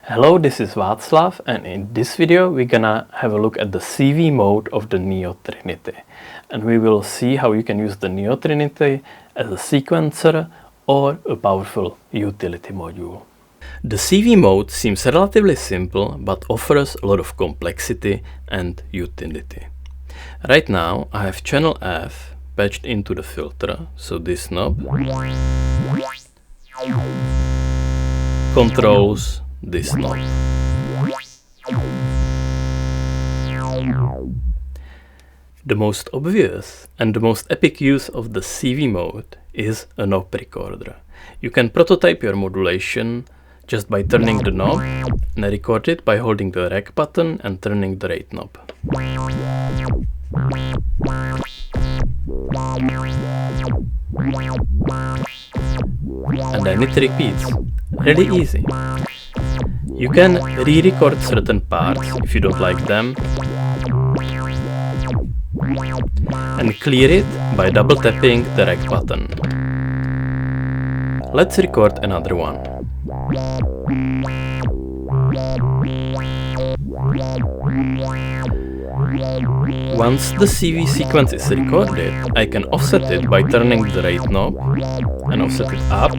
Hello, this is Václav, and in this video we're gonna have a look at the CV mode of the Neo Trinity. And we will see how you can use the Neo Trinity as a sequencer or a powerful utility module. The CV mode seems relatively simple, but offers a lot of complexity and utility. Right now I have channel F patched into the filter, so this knob controls this knob. The most obvious and the most epic use of the CV mode is a knob recorder. You can prototype your modulation just by turning the knob and record it by holding the rec button and turning the rate knob. And then it repeats. Really easy. You can re-record certain parts if you don't like them and clear it by double tapping the rec button. Let's record another one. Once the CV sequence is recorded, I can offset it by turning the rate knob and offset it up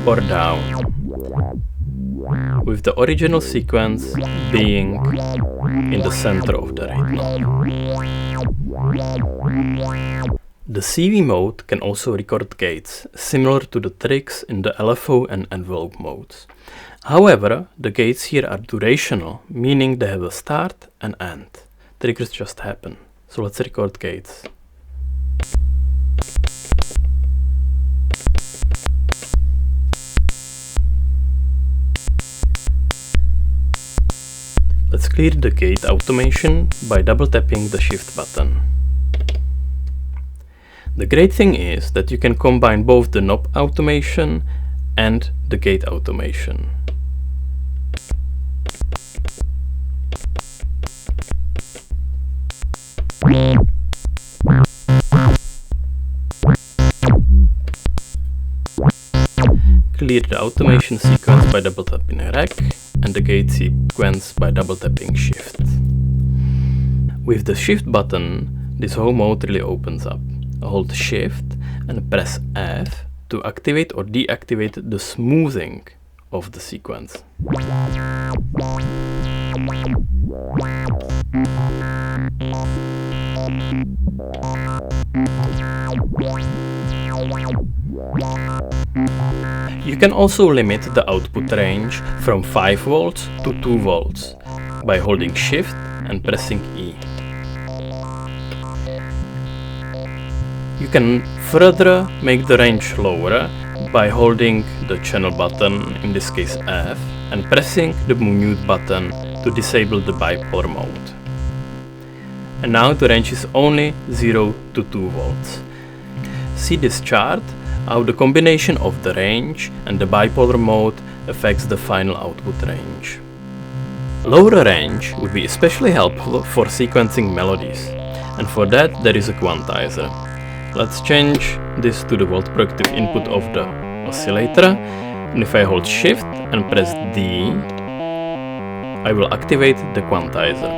or down, with the original sequence being in the center of the rate knob. The CV mode can also record gates, similar to the tricks in the LFO and envelope modes. However, the gates here are durational, meaning they have a start and end. Triggers just happen. So let's record gates. Let's clear the gate automation by double tapping the shift button. The great thing is that you can combine both the knob automation and the gate automation. Clear the automation sequence by double tapping rec and the gate sequence by double tapping shift. With the shift button, this whole mode really opens up. Hold shift and press F to activate or deactivate the smoothing of the sequence. You can also limit the output range from 5 volts to 2 volts by holding shift and pressing E. You can further make the range lower by holding the channel button, in this case F, and pressing the mute button to disable the bipolar mode. And now the range is only 0 to 2 volts. See this chart, how the combination of the range and the bipolar mode affects the final output range. Lower range would be especially helpful for sequencing melodies, and for that there is a quantizer. Let's change this to the volt productive input of the oscillator, and if I hold shift and press D, I will activate the quantizer.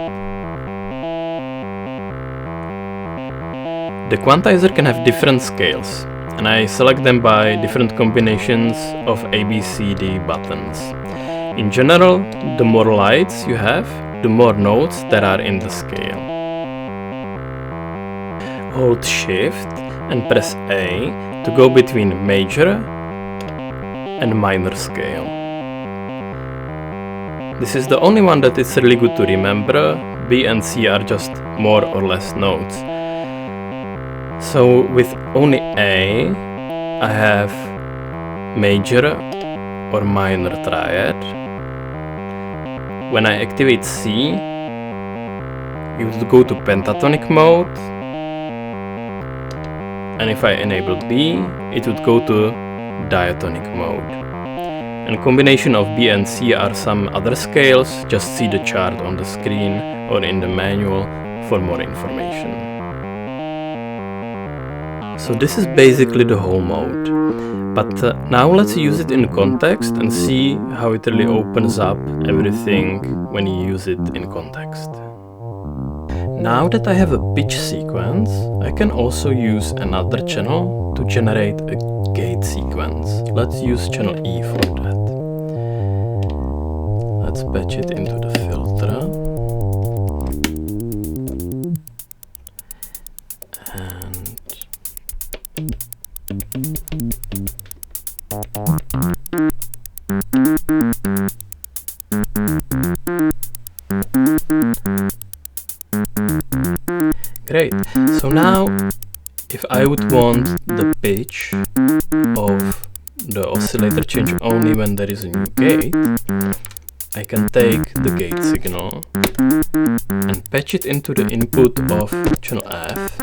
The quantizer can have different scales, and I select them by different combinations of A, B, C, D buttons. In general, the more lights you have, the more notes there are in the scale. Hold shift and press A to go between major and minor scale. This is the only one that is really good to remember. B and C are just more or less notes. So with only A, I have major or minor triad. When I activate C, you would go to pentatonic mode. And if I enable B, it would go to diatonic mode. And combination of B and C are some other scales. Just see the chart on the screen or in the manual for more information. So this is basically the whole mode. But now let's use it in context and see how it really opens up everything when you use it in context. Now that I have a pitch sequence, I can also use another channel to generate a gate sequence. Let's use channel E for that. Let's patch it into the filter. Great. So now, if I would want the pitch of the oscillator change only when there is a new gate, I can take the gate signal and patch it into the input of channel F,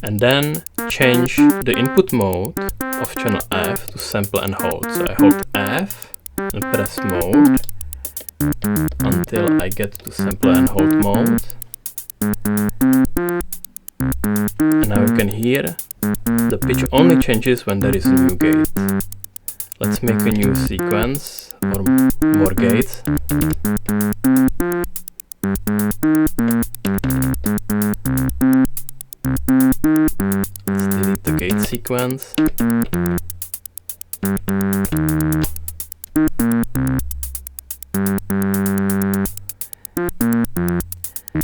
and then change the input mode of channel F to sample and hold. So I hold F and press mode until I get to sample and hold mode. And now you can hear the pitch only changes when there is a new gate. Let's make a new sequence or more gates. Let's delete the gate sequence.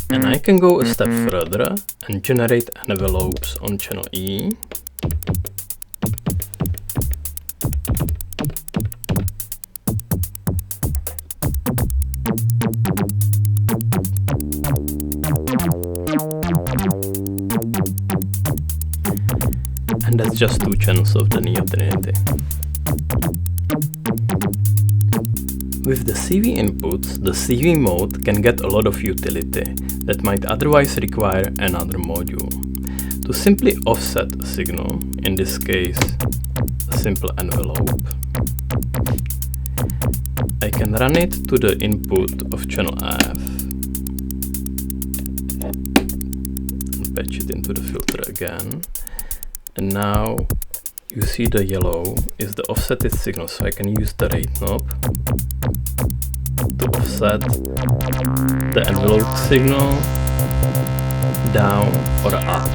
And I can go a step further and generate envelopes on channel E. And that's just 2 channels of the Neo Trinity. With the CV inputs, the CV mode can get a lot of utility that might otherwise require another module. To simply offset a signal, in this case a simple envelope, I can run it to the input of channel F and patch it into the filter again. And now you see the yellow is the offsetted signal, so I can use the rate knob to offset the envelope signal down or up.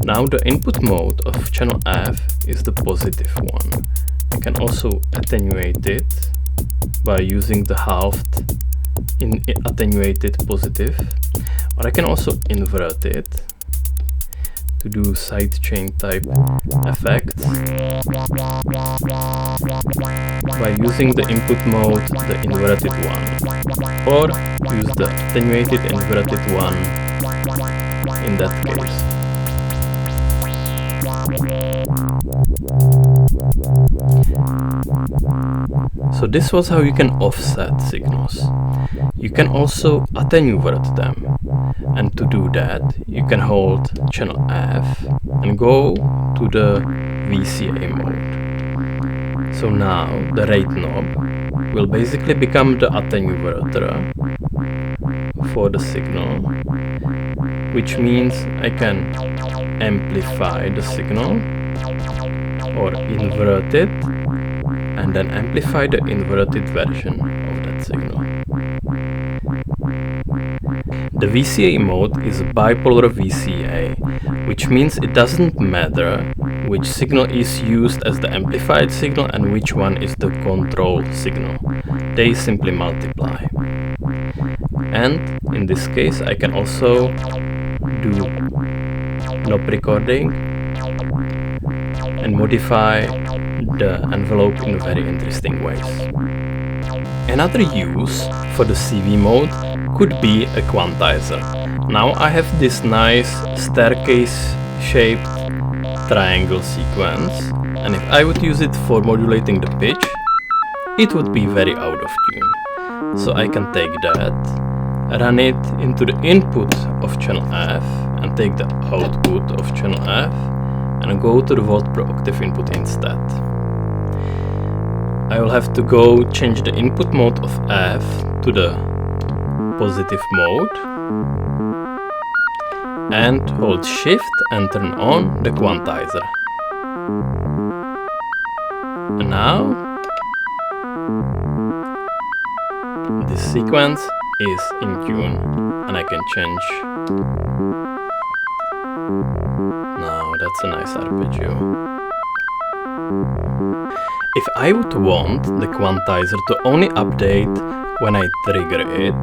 Now the input mode of channel F is the positive one. I can also attenuate it by using the halved attenuated positive, or I can also invert it to do sidechain type effect by using the input mode, the inverted one, or use the attenuated inverted one in that case. So this was how you can offset signals. You can also attenuate them, and to do that you can hold channel F and go to the VCA mode. So now the rate knob will basically become the attenuator for the signal, which means I can amplify the signal or invert it and then amplify the inverted version of that signal. The VCA mode is a bipolar VCA, which means it doesn't matter which signal is used as the amplified signal and which one is the control signal. They simply multiply. And in this case I can also do knob recording and modify the envelope in very interesting ways. Another use for the CV mode could be a quantizer. Now I have this nice staircase shaped triangle sequence, and if I would use it for modulating the pitch, it would be very out of tune. So I can take that, run it into the input of channel F and take the output of channel F and go to the volt per octave input instead. I will have to go change the input mode of F to the positive mode and hold shift and turn on the quantizer. And now this sequence is in tune and I can change. Now that's a nice arpeggio. If I would want the quantizer to only update when I trigger it,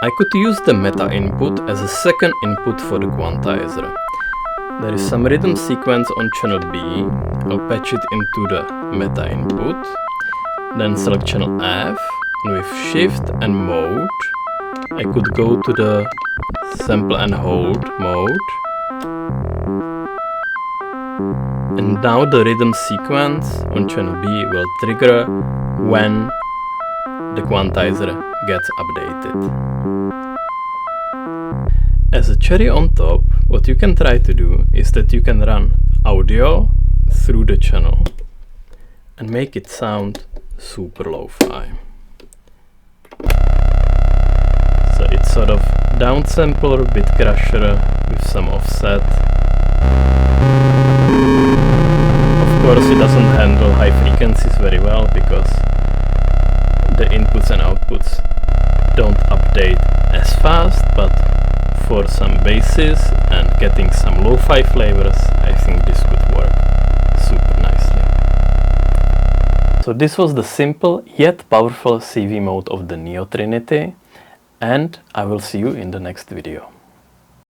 I could use the meta input as a second input for the quantizer. There is some rhythm sequence on channel B. I'll patch it into the meta input. Then select channel F, and with shift and mode, I could go to the sample and hold mode. And now the rhythm sequence on channel B will trigger when the quantizer gets updated. As a cherry on top, what you can try to do is that you can run audio through the channel and make it sound super lo-fi. So it's sort of downsampler, bit crusher with some offset. Of course it doesn't handle high frequencies very well because the inputs and outputs don't update as fast, but for some basses and getting some lo-fi flavors, I think this could work super nicely. So this was the simple yet powerful CV mode of the Neo Trinity, and I will see you in the next video.